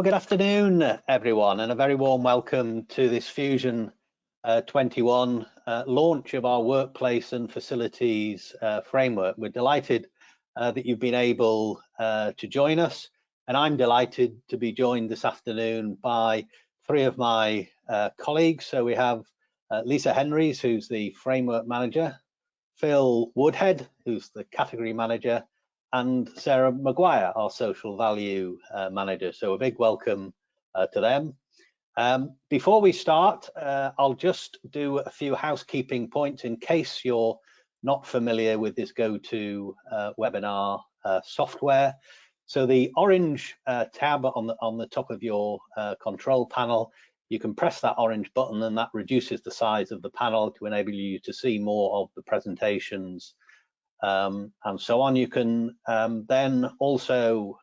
Well, good afternoon, everyone, and a very warm welcome to this Fusion 21 launch of our workplace and facilities framework. We're delighted that you've been able to join us, and I'm delighted to be joined this afternoon by three of my colleagues. So we have Lisa Henrys, who's the framework manager, Phil Woodhead, who's the category manager, and Sarah Maguire, our social value manager. So a big welcome to them. Before we start, I'll just do a few housekeeping points in case you're not familiar with this GoToWebinar software. So the orange tab on the top of your control panel, you can press that orange button and that reduces the size of the panel to enable you to see more of the presentations and so on. You can then also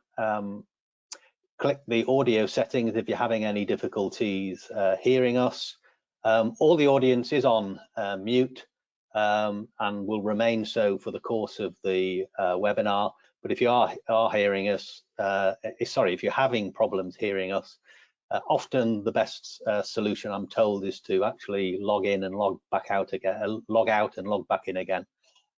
click the audio settings if you're having any difficulties hearing us. All the audience is on mute and will remain so for the course of the webinar. But if you are hearing us, if you're having problems hearing us, often the best solution, I'm told, is to actually log in and log back out again, log out and log back in again.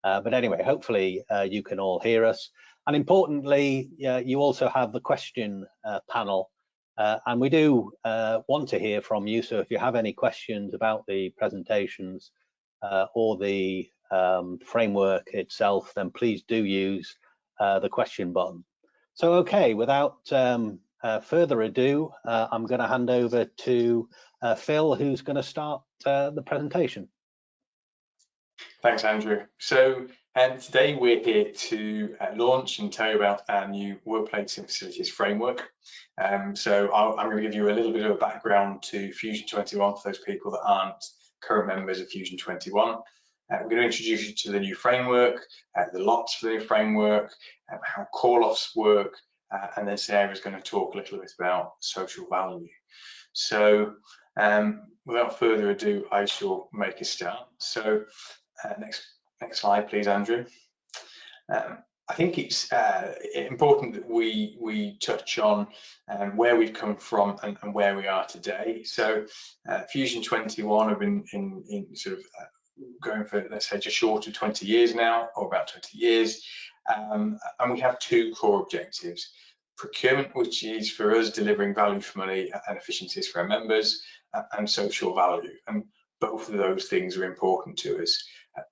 But anyway, hopefully you can all hear us. And importantly, you also have the question panel. And we do want to hear from you. So if you have any questions about the presentations or the framework itself, then please do use the question button. So, okay, without further ado, I'm going to hand over to Phil, who's going to start the presentation. Thanks, Andrew. So today we're here to launch and tell you about our new workplace and facilities framework. So I'm going to give you a little bit of a background to Fusion21 for those people that aren't current members of Fusion21. We're going to introduce you to the new framework, the lots for the new framework, how call-offs work, and then Sarah's going to talk a little bit about social value. So without further ado, I shall make a start. So next slide, please, Andrew. I think it's important that we touch on where we've come from and where we are today. So Fusion21 have been in sort of going for, let's say, just short of 20 years now, or about 20 years, and we have two core objectives. Procurement, which is for us delivering value for money and efficiencies for our members, and social value, and both of those things are important to us.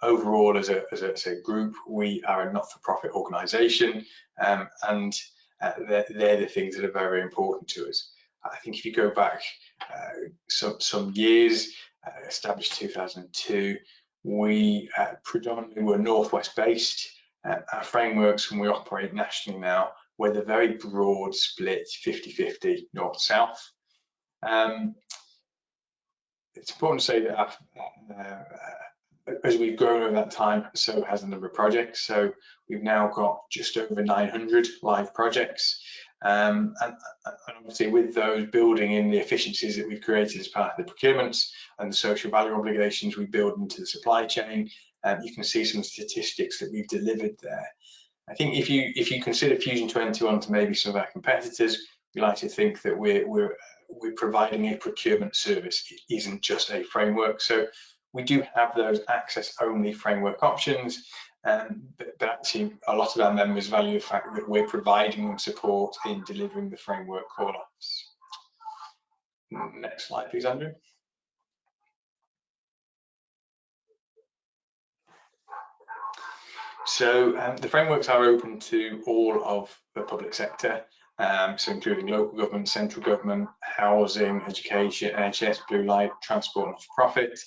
Overall, as a group, we are a not-for-profit organisation, and they're the things that are very important to us. I think if you go back some years, established 2002, we predominantly were northwest based. Our frameworks, when we operate nationally now, we're the very broad split 50-50 north-south. It's important to say that as we've grown over that time, so has the number of projects. So we've now got just over 900 live projects. And obviously with those, building in the efficiencies that we've created as part of the procurements and the social value obligations we build into the supply chain, you can see some statistics that we've delivered there. I think if you consider Fusion21 to maybe some of our competitors, we like to think that we're providing a procurement service. It isn't just a framework. So we do have those access-only framework options, but actually a lot of our members value the fact that we're providing them support in delivering the framework call-offs. Next slide, please, Andrew. So the frameworks are open to all of the public sector, so including local government, central government, housing, education, NHS, blue light, transport, and for-profit.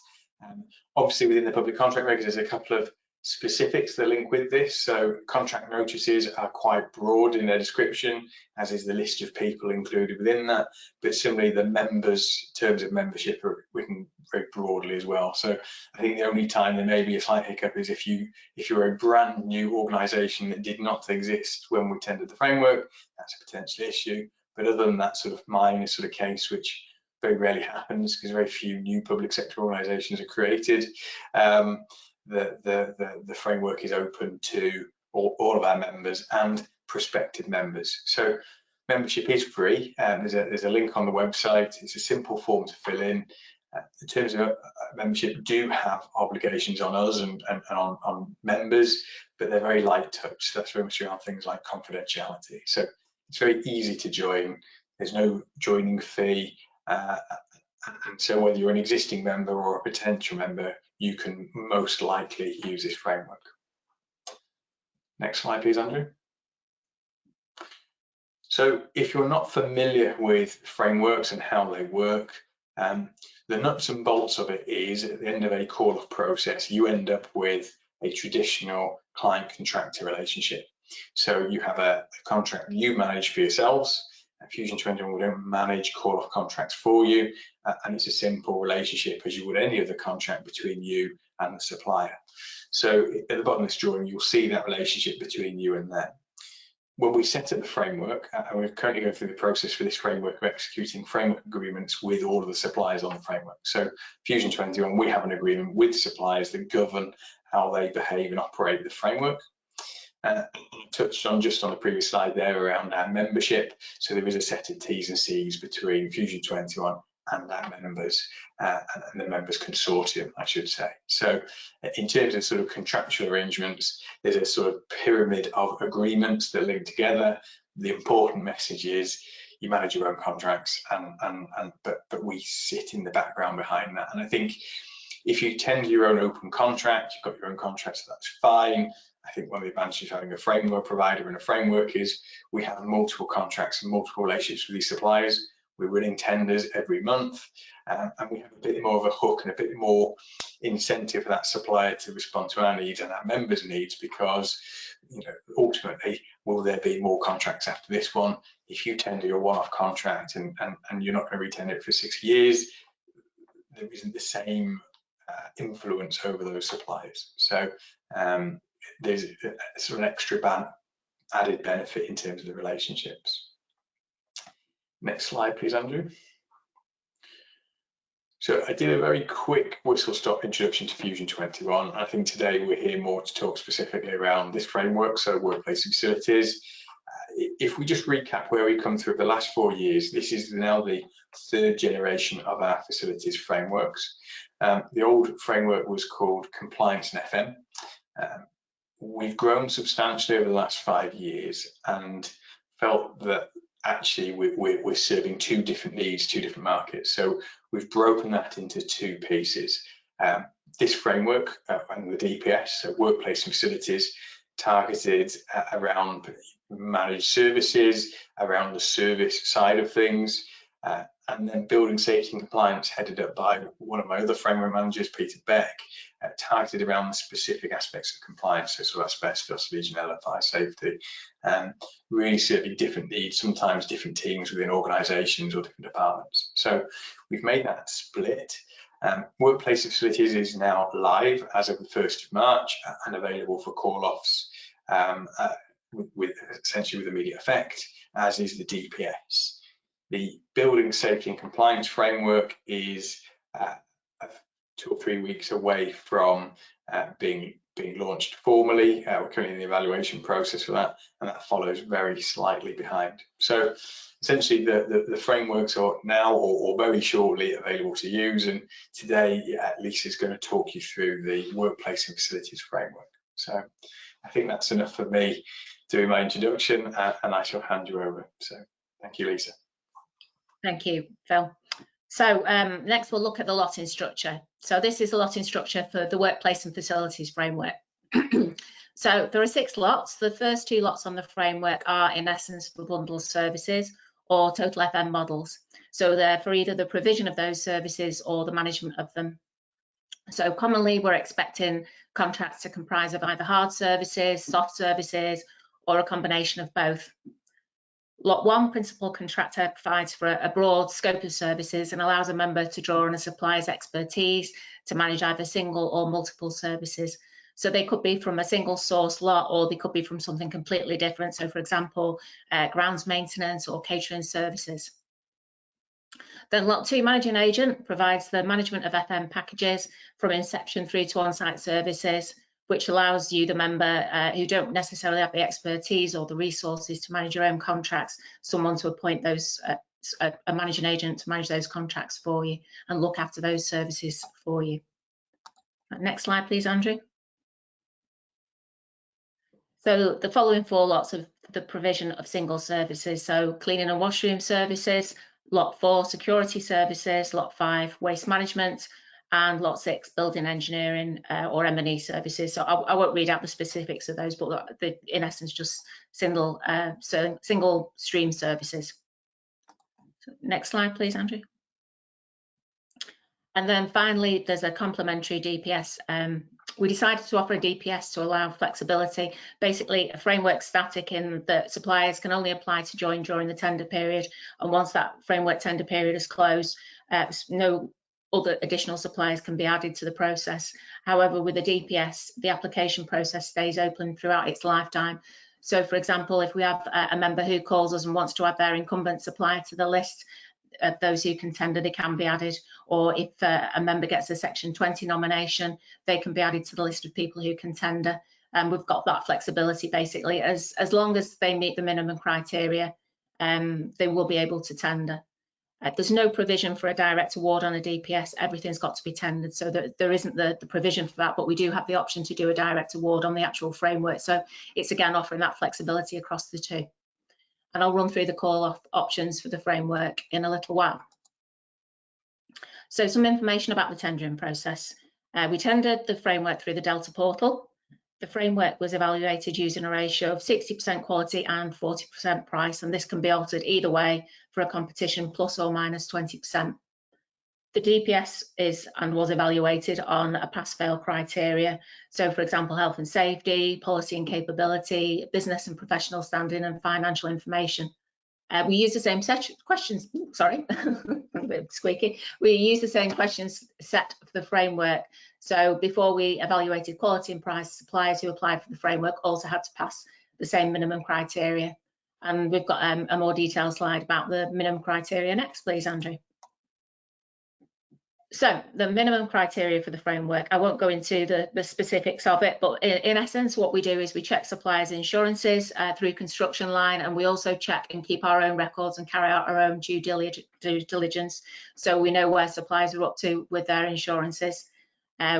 Obviously, within the public contract regs, there's a couple of specifics that link with this. So contract notices are quite broad in their description, as is the list of people included within that. But similarly, the members' terms of membership are written very broadly as well. So I think the only time there may be a slight hiccup is if you're a brand new organisation that did not exist when we tendered the framework, that's a potential issue. But other than that sort of minor sort of case, which very rarely happens because very few new public sector organisations are created, the framework is open to all of our members and prospective members. So Membership is free. There's a link on the website. It's a simple form to fill in. In terms of membership, do have obligations on us and on members, but they're very light touch. So that's very much around things like confidentiality. So it's very easy to join. There's no joining fee. And so whether you're an existing member or a potential member, you can most likely use this framework. Next slide, please, Andrew. So if you're not familiar with frameworks and how they work, the nuts and bolts of it is at the end of a call-off process, you end up with a traditional client-contractor relationship. So you have a contract you manage for yourselves. Fusion21 will don't manage call-off contracts for you, and it's a simple relationship as you would any other contract between you and the supplier. So at the bottom of this drawing, you'll see that relationship between you and them. When we set up the framework, and we're currently going through the process for this framework of executing framework agreements with all of the suppliers on the framework. So Fusion21, we have an agreement with suppliers that govern how they behave and operate the framework. Touched on just on the previous slide there around our membership. So there is a set of T's and C's between Fusion21 and our members, and the members consortium, I should say. So in terms of sort of contractual arrangements, there's a sort of pyramid of agreements that link together. The important message is you manage your own contracts, but we sit in the background behind that. And I think if you tender your own open contract, you've got your own contract, so that's fine. I think one of the advantages of having a framework provider and a framework is we have multiple contracts and multiple relationships with these suppliers. We're winning tenders every month, and we have a bit more of a hook and a bit more incentive for that supplier to respond to our needs and our members' needs, because ultimately, will there be more contracts after this one? If you tender your one-off contract and you're not going to retender it for 6 years, there isn't the same influence over those suppliers. So there's a sort of an extra added benefit in terms of the relationships. Next slide, please, Andrew. So I did a very quick whistle-stop introduction to Fusion21. I think today we're here more to talk specifically around this framework, so workplace facilities. If we just recap where we've come through the last 4 years, this is now the 3rd generation of our facilities frameworks. The old framework was called Compliance and FM. We've grown substantially over the last 5 years and felt that actually we're serving 2 different needs, 2 different markets. So we've broken that into 2 pieces. This framework and the DPS, so workplace and facilities, targeted around managed services, around the service side of things, and then building safety and compliance, headed up by one of my other framework managers, Peter Beck, targeted around the specific aspects of compliance, so sort of asbestos, Legionella, fire safety, really serving different needs, sometimes different teams within organisations or different departments. So we've made that split. Workplace facilities is now live as of the 1st of March and available for call-offs with essentially with immediate effect, as is the DPS. The building safety and compliance framework is 2 or 3 weeks away from being launched formally. We're currently in the evaluation process for that, and that follows very slightly behind. So essentially the frameworks are now or very shortly available to use, and today Lisa's going to talk you through the workplace and facilities framework. So I think that's enough for me doing my introduction, and I shall hand you over. So thank you, Lisa. Thank you, Phil. So next we'll look at the lotting structure. So this is the lotting structure for the workplace and facilities framework. So there are 6 lots. The first 2 lots on the framework are in essence for bundle services or total FM models. So they're for either the provision of those services or the management of them. So commonly we're expecting contracts to comprise of either hard services, soft services, or a combination of both. Lot 1, principal contractor, provides for a broad scope of services and allows a member to draw on a supplier's expertise to manage either single or multiple services. So they could be from a single source lot, or they could be from something completely different. So for example, grounds maintenance or catering services. Then Lot 2, managing agent, provides the management of FM packages from inception through to on-site services, which allows you, the member who don't necessarily have the expertise or the resources to manage your own contracts, someone to appoint those, a managing agent to manage those contracts for you and look after those services for you. Next slide, please, Andrew. So the following 4 lots of the provision of single services. So cleaning and washroom services, lot 4, security services, lot 5, waste management, and lot 6, building engineering or M&E services. So I won't read out the specifics of those, but in essence, just single stream services. So next slide, please, Andrew. And then finally, there's a complementary DPS. We decided to offer a DPS to allow flexibility. Basically, a framework static in that suppliers can only apply to join during the tender period. And once that framework tender period is closed, no other additional suppliers can be added to the process. However, with a DPS, the application process stays open throughout its lifetime. So, for example, if we have a member who calls us and wants to add their incumbent supplier to the list, those who can tender, they can be added, or if a member gets a Section 20 nomination, they can be added to the list of people who can tender. And we've got that flexibility basically, as long as they meet the minimum criteria, they will be able to tender. There's no provision for a direct award on a DPS, everything's got to be tendered, so that there isn't the provision for that, but we do have the option to do a direct award on the actual framework. So it's again offering that flexibility across the two. And I'll run through the call-off options for the framework in a little while. So some information about the tendering process. We tendered the framework through the Delta portal. The framework was evaluated using a ratio of 60% quality and 40% price, and this can be altered either way for a competition plus or minus 20%. The DPS is and was evaluated on a pass-fail criteria. So, for example, health and safety, policy and capability, business and professional standing, and financial information. We use the same questions. Sorry, a bit squeaky. We use the same questions set for the framework. So before we evaluated quality and price, suppliers who applied for the framework also had to pass the same minimum criteria. And we've got a more detailed slide about the minimum criteria next, please, Andrew. So the minimum criteria for the framework, I won't go into the specifics of it, but in essence, what we do is we check suppliers' insurances through construction line, and we also check and keep our own records and carry out our own due diligence. So we know where suppliers are up to with their insurances.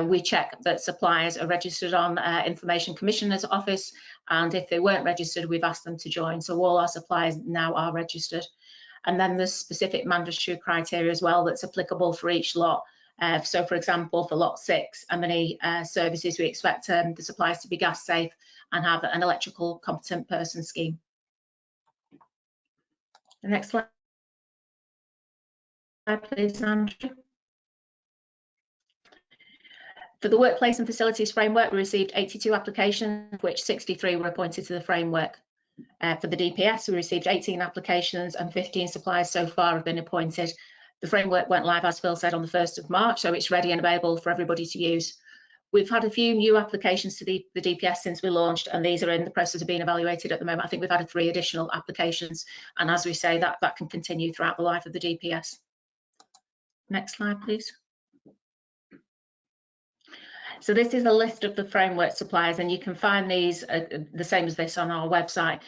We check that suppliers are registered on Information Commissioner's Office, and if they weren't registered, we've asked them to join. So all our suppliers now are registered. And then there's specific mandatory criteria as well that's applicable for each lot. So, for example, for lot 6, M&E services, we expect the suppliers to be gas safe and have an electrical competent person scheme. The next slide, please, Andrew. For the Workplace and Facilities Framework, we received 82 applications, of which 63 were appointed to the framework. For the DPS, we received 18 applications and 15 suppliers so far have been appointed. The framework went live, as Phil said, on the 1st of March, so it's ready and available for everybody to use. We've had a few new applications to the DPS since we launched, and these are in the process of being evaluated at the moment. I think we've had 3 additional applications, and as we say, that can continue throughout the life of the DPS. Next slide, please. So this is a list of the framework suppliers, and you can find these the same as this on our website.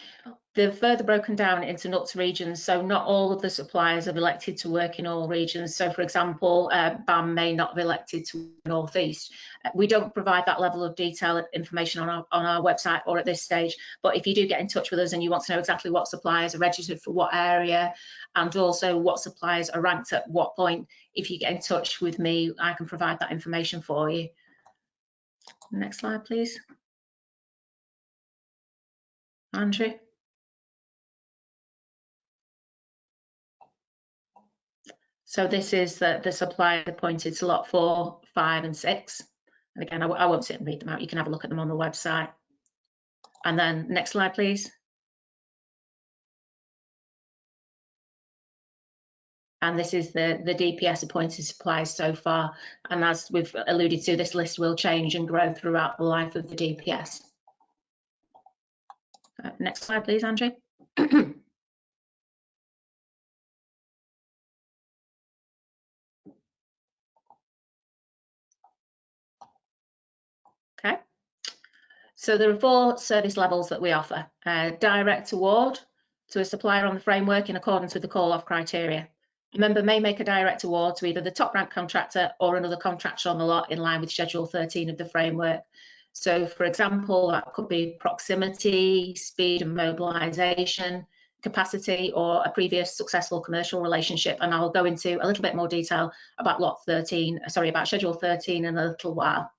They're further broken down into NUTS regions, so not all of the suppliers have elected to work in all regions. So, for example, BAM may not have elected to North East. We don't provide that level of detailed information on our website or at this stage, but if you do get in touch with us and you want to know exactly what suppliers are registered for what area, and also what suppliers are ranked at what point, if you get in touch with me, I can provide that information for you. Next slide, please. Andrew. So this is the supplier appointed to lot 4, 5 and 6. And again, I won't sit and read them out. You can have a look at them on the website. And then next slide, please. And this is the DPS appointed suppliers so far. And as we've alluded to, this list will change and grow throughout the life of the DPS. Next slide, please, Andrew. Okay. So there are 4 service levels that we offer. Direct award to a supplier on the framework in accordance with the call-off criteria. A member may make a direct award to either the top ranked contractor or another contractor on the lot in line with Schedule 13 of the framework. So for example, that could be proximity, speed and mobilisation, capacity, or a previous successful commercial relationship. And I'll go into a little bit more detail about about Schedule 13 in a little while.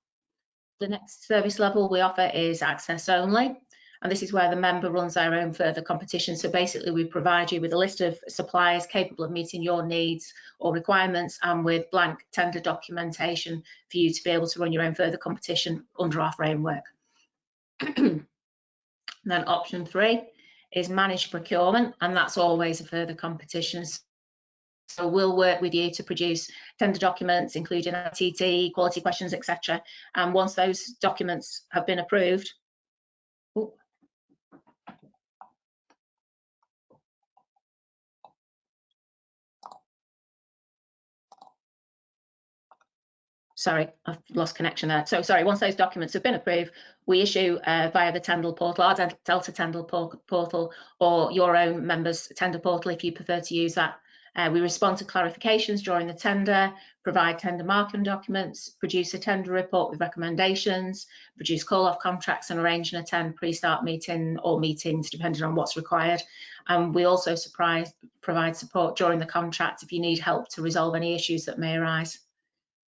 The next service level we offer is access only. And this is where the member runs their own further competition. So basically we provide you with a list of suppliers capable of meeting your needs or requirements and with blank tender documentation for you to be able to run your own further competition under our framework. Then option 3 is managed procurement, and that's always a further competition. So we'll work with you to produce tender documents, including ITT, quality questions, etc. And once those documents have been approved, sorry, I've lost connection there. So sorry, once those documents have been approved, we issue via the Tender portal, our Delta Tender portal, or your own members tender portal if you prefer to use that. We respond to clarifications during the tender, provide tender marking documents, produce a tender report with recommendations, produce call-off contracts and arrange and attend pre-start meeting or meetings depending on what's required. And we also provide support during the contract if you need help to resolve any issues that may arise.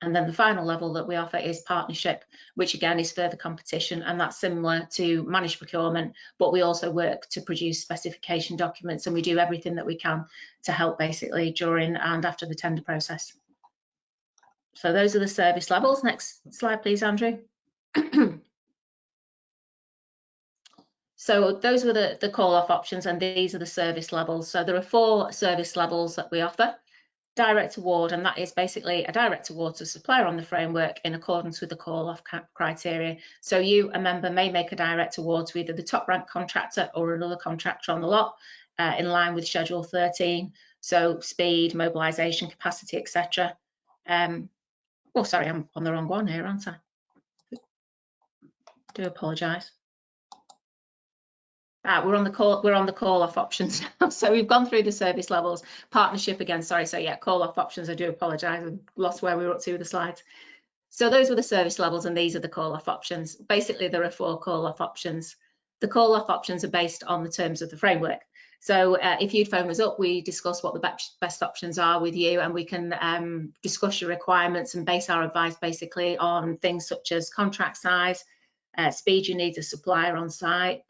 And then the final level that we offer is partnership, which again is further competition, and that's similar to managed procurement, but we also work to produce specification documents, and we do everything that we can to help basically during and after the tender process. So those are the service levels. Next slide, please, Andrew. So those were the call-off options, and these are the service levels. So there are 4 service levels that we offer. Direct award, and that is basically a direct award to a supplier on the framework in accordance with the call-off criteria. So you, a member, may make a direct award to either the top ranked contractor or another contractor on the lot in line with Schedule 13. So speed, mobilisation, capacity, etc. Oh, sorry, I'm on the wrong one here, aren't I? Do apologise. We're on the call-off options now. So we've gone through the service levels. Partnership again, sorry. So yeah, call-off options. I do apologise. I've lost where we were up to with the slides. So those were the service levels, and these are the call-off options. Basically, there are 4 call-off options. The call-off options are based on the terms of the framework. So if you'd phone us up, we discuss what the best options are with you, and we can discuss your requirements and base our advice basically on things such as contract size, speed you need the supplier on site,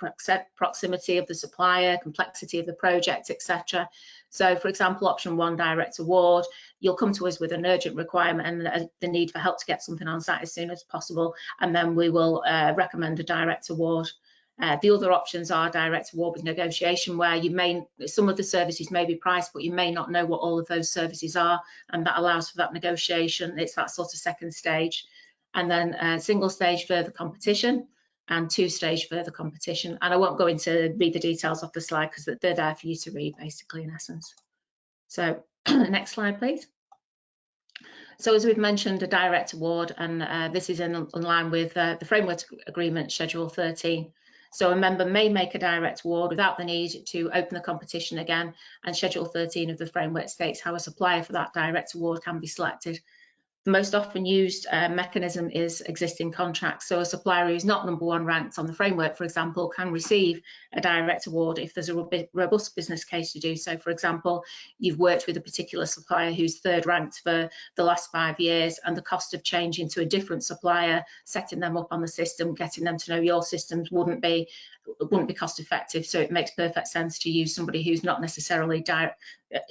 proximity of the supplier, complexity of the project, etc. So for example, option 1, direct award, you'll come to us with an urgent requirement and the need for help to get something on site as soon as possible, and then we will recommend a direct award. The other options are direct award with negotiation, where some of the services may be priced, but you may not know what all of those services are, and that allows for that negotiation. It's that sort of second stage. And then single stage further competition and 2-stage further competition. And I won't go into read the details off the slide because they're there for you to read basically in essence. So next slide, please. So as we've mentioned, a direct award, and this is in line with the Framework Agreement Schedule 13. So a member may make a direct award without the need to open the competition again, and Schedule 13 of the framework states how a supplier for that direct award can be selected. The most often used mechanism is existing contracts. So a supplier who's not #1 ranked on the framework, for example, can receive a direct award if there's a robust business case to do so. For example, you've worked with a particular supplier who's 3rd ranked for the last 5 years, and the cost of changing to a different supplier, setting them up on the system, getting them to know your systems wouldn't be cost effective. So it makes perfect sense to use somebody who's not necessarily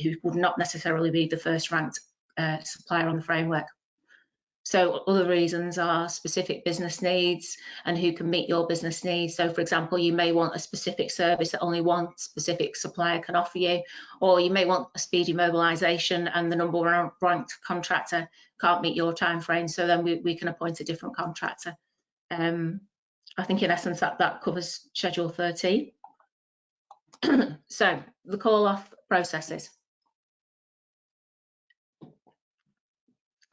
who would not necessarily be the 1st ranked supplier on the framework. So other reasons are specific business needs and who can meet your business needs. So for example, you may want a specific service that only one specific supplier can offer you, or you may want a speedy mobilisation and the #1 ranked contractor can't meet your time frame, so then we can appoint a different contractor. I think in essence that covers Schedule 13. So the call-off processes.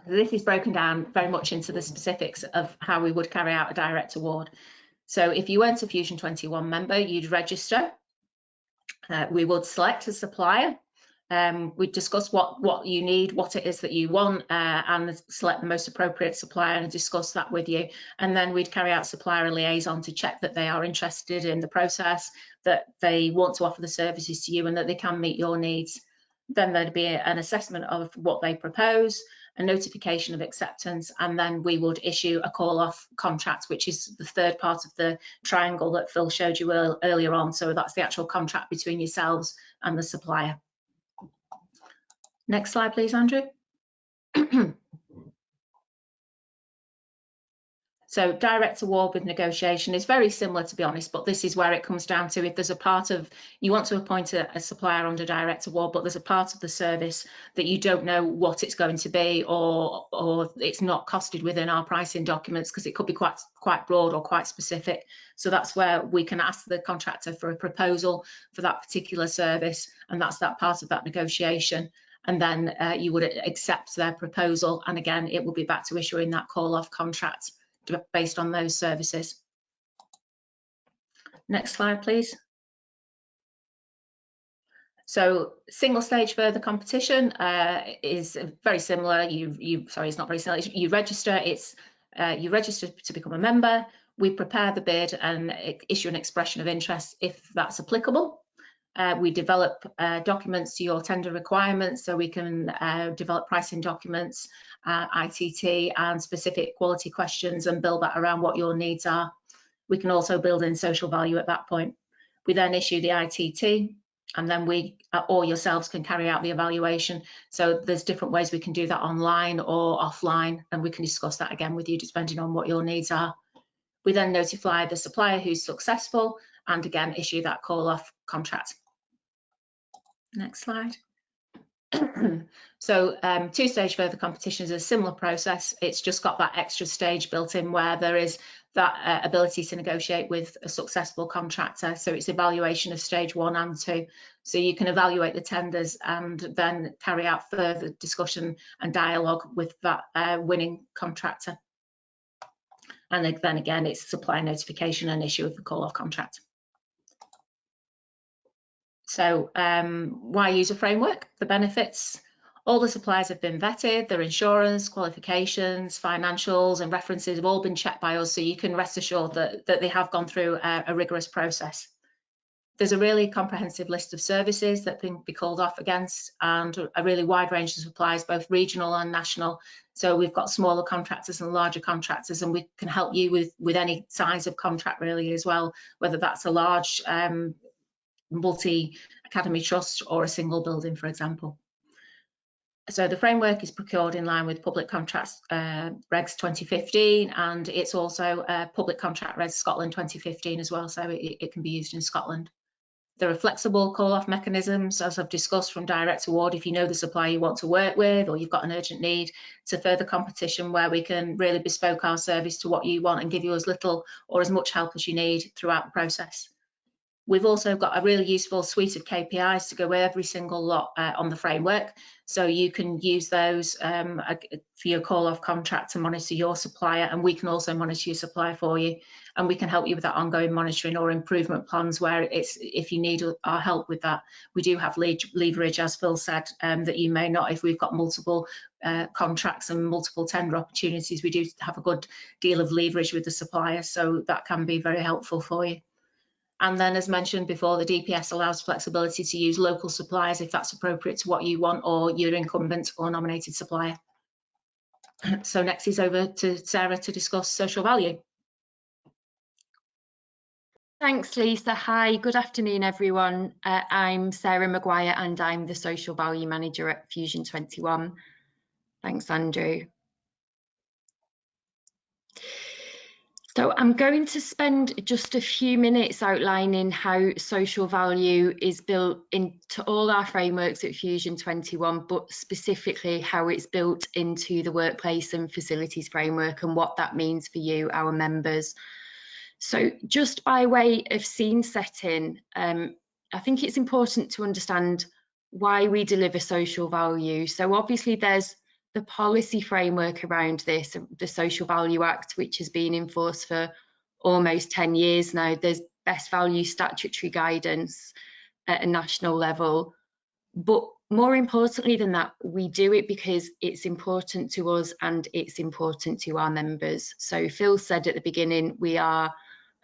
This is broken down very much into the specifics of how we would carry out a direct award. So if you weren't a Fusion21 member, you'd register. We would select a supplier. We'd discuss what you need, what it is that you want, and select the most appropriate supplier and discuss that with you. And then we'd carry out supplier liaison to check that they are interested in the process, that they want to offer the services to you, and that they can meet your needs. Then there'd be an assessment of what they propose, a notification of acceptance, and then we would issue a call-off contract, which is the third part of the triangle that Phil showed you earlier on. So that's the actual contract between yourselves and the supplier. Next slide, please, Andrew. So direct award with negotiation is very similar, to be honest, but this is where it comes down to if there's a part of, you want to appoint a supplier under direct award, but there's a part of the service that you don't know what it's going to be, or it's not costed within our pricing documents, because it could be quite broad or quite specific. So that's where we can ask the contractor for a proposal for that particular service, and that's that part of that negotiation. And then you would accept their proposal, and again, it will be back to issuing that call-off contract based on those services. Next slide, please. So single stage further competition is very similar. Sorry, it's not very similar. You register. You register to become a member. We prepare the bid and issue an expression of interest if that's applicable. We develop documents to your tender requirements, so we can develop pricing documents, ITT and specific quality questions, and build that around what your needs are. We can also build in social value at that point. We then issue the ITT, and then we or yourselves can carry out the evaluation. So there's different ways we can do that, online or offline, and we can discuss that again with you depending on what your needs are. We then notify the supplier who's successful, and again issue that call-off contract. Next slide. So two-stage further competition is a similar process. It's just got that extra stage built in where there is that ability to negotiate with a successful contractor. So it's evaluation of stage 1 and 2. So you can evaluate the tenders and then carry out further discussion and dialogue with that winning contractor. And then again, it's supply notification and issue of the call-off contract. So why use a framework? The benefits: all the suppliers have been vetted, their insurance, qualifications, financials and references have all been checked by us, so you can rest assured that they have gone through a rigorous process. There's a really comprehensive list of services that can be called off against, and a really wide range of suppliers, both regional and national. So we've got smaller contractors and larger contractors, and we can help you with any size of contract really as well, whether that's a large multi-academy trust or a single building, for example. So the framework is procured in line with Public Contracts Regs 2015, and it's also Public Contract Regs Scotland 2015 as well, so it can be used in Scotland. There are flexible call-off mechanisms, as I've discussed, from direct award if you know the supplier you want to work with, or you've got an urgent need, to further competition where we can really bespoke our service to what you want and give you as little or as much help as you need throughout the process. We've also got a really useful suite of KPIs to go with every single lot on the framework. So you can use those for your call-off contract to monitor your supplier, and we can also monitor your supplier for you. And we can help you with that ongoing monitoring or improvement plans where if you need our help with that. We do have leverage, as Phil said, that you may not if we've got multiple contracts and multiple tender opportunities. We do have a good deal of leverage with the supplier, so that can be very helpful for you. And then, as mentioned before, the DPS allows flexibility to use local suppliers if that's appropriate to what you want, or your incumbent or nominated supplier. So next is over to Sarah to discuss social value. Thanks, Lisa. Hi, good afternoon, everyone. I'm Sarah Maguire and I'm the Social Value Manager at Fusion21. Thanks, Andrew. So I'm going to spend just a few minutes outlining how social value is built into all our frameworks at Fusion21, but specifically how it's built into the workplace and facilities framework and what that means for you, our members. So just by way of scene setting, I think it's important to understand why we deliver social value. So obviously there's the policy framework around this, the Social Value Act, which has been in force for almost 10 years now. There's best value statutory guidance at a national level, but more importantly than that, we do it because it's important to us and it's important to our members. So Phil said at the beginning, we are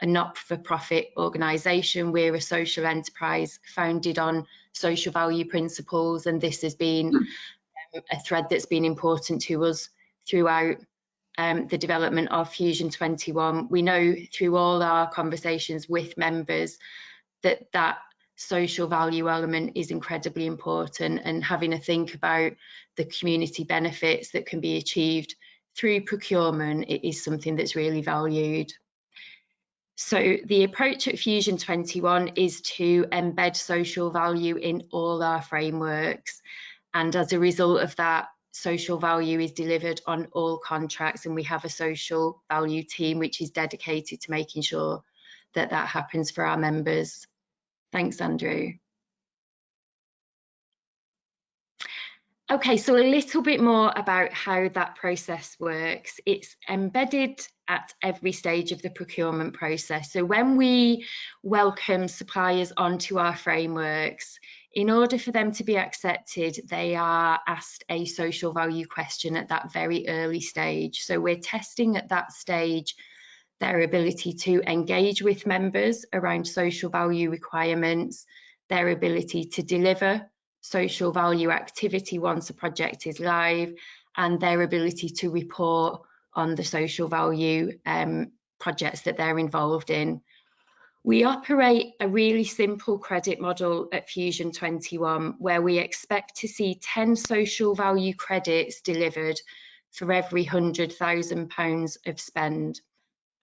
a not-for-profit organisation. We're a social enterprise founded on social value principles, and this has been a thread that's been important to us throughout the development of Fusion21. We know through all our conversations with members that that social value element is incredibly important, and having a think about the community benefits that can be achieved through procurement, it is something that's really valued. So the approach at Fusion21 is to embed social value in all our frameworks, and as a result of that, social value is delivered on all contracts, and we have a social value team which is dedicated to making sure that that happens for our members. Thanks, Andrew. Okay, so a little bit more about how that process works. It's embedded at every stage of the procurement process. So when we welcome suppliers onto our frameworks, in order for them to be accepted, they are asked a social value question at that very early stage. So we're testing at that stage their ability to engage with members around social value requirements, their ability to deliver social value activity once a project is live, and their ability to report on the social value projects that they're involved in. We operate a really simple credit model at Fusion21, where we expect to see 10 social value credits delivered for every £100,000 of spend.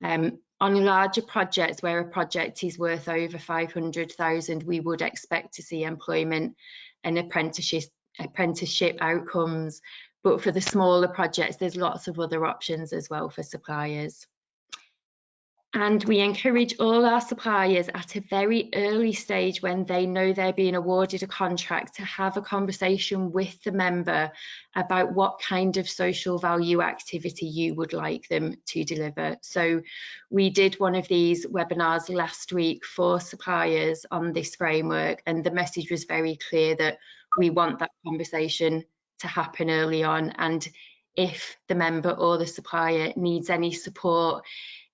On larger projects where a project is worth over 500,000, we would expect to see employment and apprenticeship outcomes. But for the smaller projects, there's lots of other options as well for suppliers. And we encourage all our suppliers at a very early stage, when they know they're being awarded a contract, to have a conversation with the member about what kind of social value activity you would like them to deliver. So we did one of these webinars last week for suppliers on this framework, and the message was very clear that we want that conversation to happen early on. And if the member or the supplier needs any support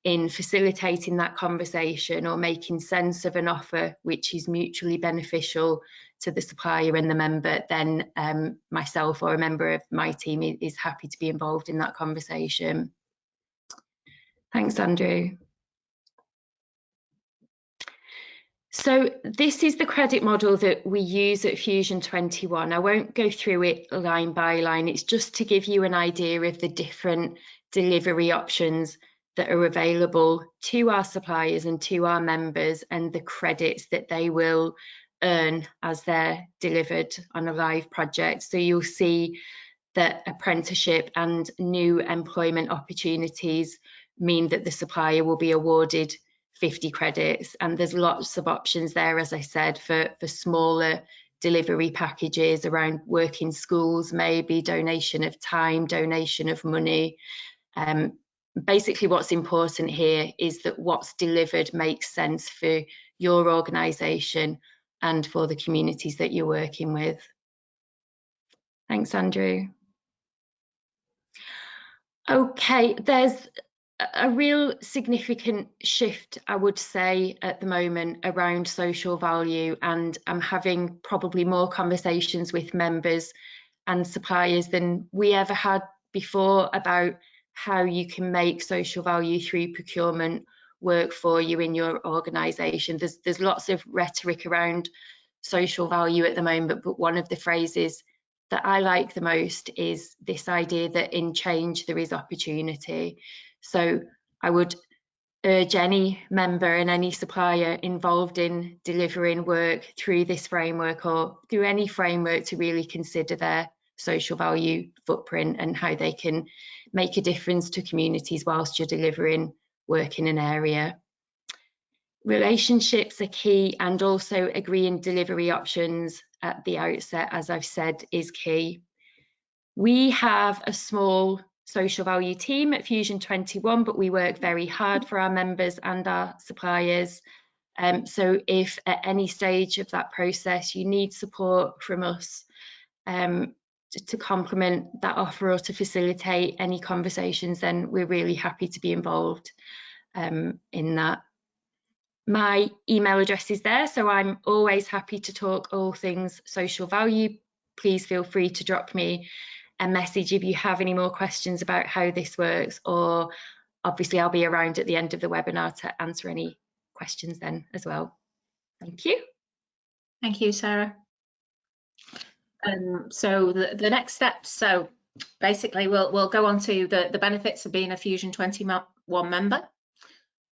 in facilitating that conversation or making sense of an offer which is mutually beneficial to the supplier and the member, then myself or a member of my team is happy to be involved in that conversation. Thanks, Andrew. So this is the credit model that we use at Fusion21. I won't go through it line by line. It's just to give you an idea of the different delivery options that are available to our suppliers and to our members, and the credits that they will earn as they're delivered on a live project. So you'll see that apprenticeship and new employment opportunities mean that the supplier will be awarded 50 credits, and there's lots of options there, as I said, for smaller delivery packages around working schools, maybe donation of time, donation of money. Basically, what's important here is that what's delivered makes sense for your organisation and for the communities that you're working with. Thanks, Andrew. Okay, there's a real significant shift, I would say, at the moment around social value, and I'm having probably more conversations with members and suppliers than we ever had before about how you can make social value through procurement work for you in your organisation. There's lots of rhetoric around social value at the moment, but one of the phrases that I like the most is this idea that in change there is opportunity. So I would urge any member and any supplier involved in delivering work through this framework or through any framework to really consider their social value footprint and how they can make a difference to communities whilst you're delivering work in an area. Relationships are key, and also agreeing delivery options at the outset, as I've said, is key. We have a small social value team at Fusion21, but we work very hard for our members and our suppliers. So if at any stage of that process you need support from us to complement that offer or to facilitate any conversations, then we're really happy to be involved in that. My email address is there, so I'm always happy to talk all things social value. Please feel free to drop me a message if you have any more questions about how this works, or obviously I'll be around at the end of the webinar to answer any questions then as well. Thank you. Thank you, Sarah. So the next steps, so basically we'll go on to the benefits of being a Fusion21 member.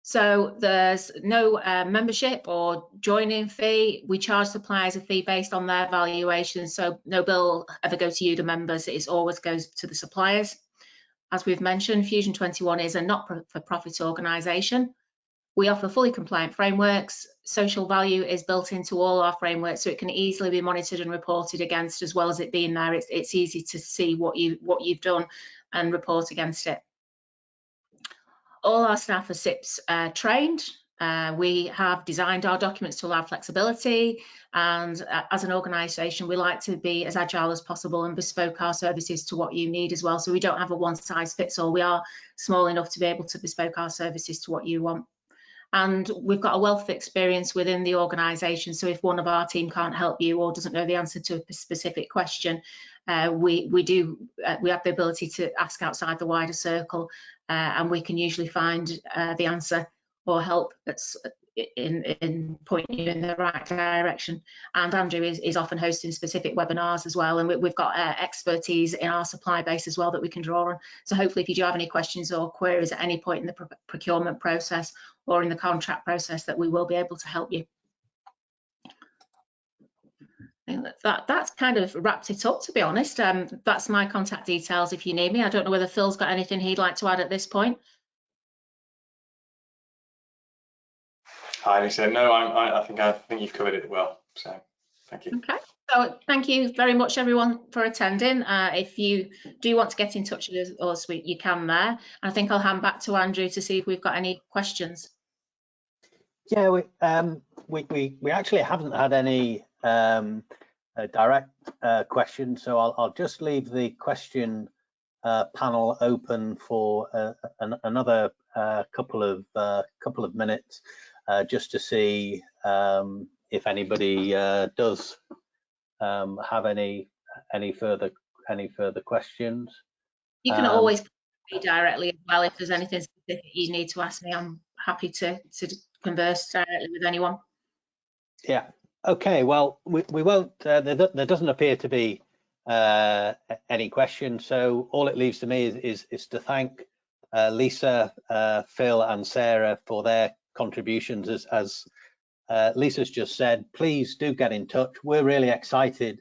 So there's no membership or joining fee. We charge suppliers a fee based on their valuation, so no bill ever goes to you, the members. It always goes to the suppliers. As we've mentioned, Fusion21 is a not-for-profit organisation. We offer fully compliant frameworks. Social value is built into all our frameworks, so it can easily be monitored and reported against, as well as it being there. It's easy to see what you've done and report against it. All our staff are SIPS trained. We have designed our documents to allow flexibility, and as an organisation we like to be as agile as possible and bespoke our services to what you need as well. So we don't have a one-size-fits-all. We are small enough to be able to bespoke our services to what you want. And we've got a wealth of experience within the organisation, so if one of our team can't help you or doesn't know the answer to a specific question, we have the ability to ask outside the wider circle, and we can usually find the answer or help that's in pointing you in the right direction. And Andrew is often hosting specific webinars as well, and we've got expertise in our supply base as well that we can draw on. So hopefully if you do have any questions or queries at any point in the procurement process or in the contract process, that we will be able to help you. I think that's kind of wrapped it up, to be honest. That's my contact details if you need me. I don't know whether Phil's got anything he'd like to add at this point. Hi, Lisa. No, I think you've covered it well. So thank you. Okay. So thank you very much, everyone, for attending. If you do want to get in touch with us, you can there. I think I'll hand back to Andrew to see if we've got any questions. Yeah, we actually haven't had any direct questions, so I'll just leave the question panel open for another couple of minutes, just to see if anybody does have any further questions. You can always contact me directly as well if there's anything specific you need to ask me. I'm happy to converse directly with anyone. Yeah. Okay. Well, we won't. There doesn't appear to be any questions. So all it leaves to me is to thank Lisa, Phil, and Sarah for their contributions. As Lisa's just said, please do get in touch. We're really excited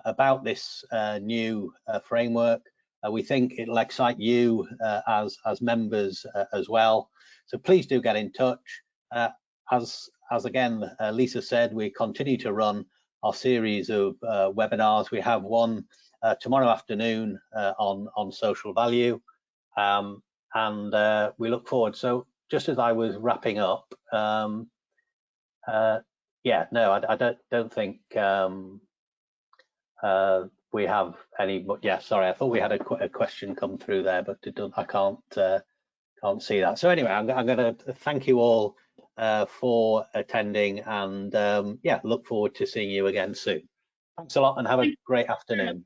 about this new framework. We think it'll excite you as members as well. So please do get in touch. As again, Lisa said, we continue to run our series of webinars. We have one tomorrow afternoon on social value, and we look forward. So just as I was wrapping up, yeah, no, I don't think we have any. But yeah, sorry, I thought we had a question come through there, but I can't see that. So anyway, I'm going to thank you all for attending, and yeah, look forward to seeing you again soon. Thanks a lot and have a great afternoon.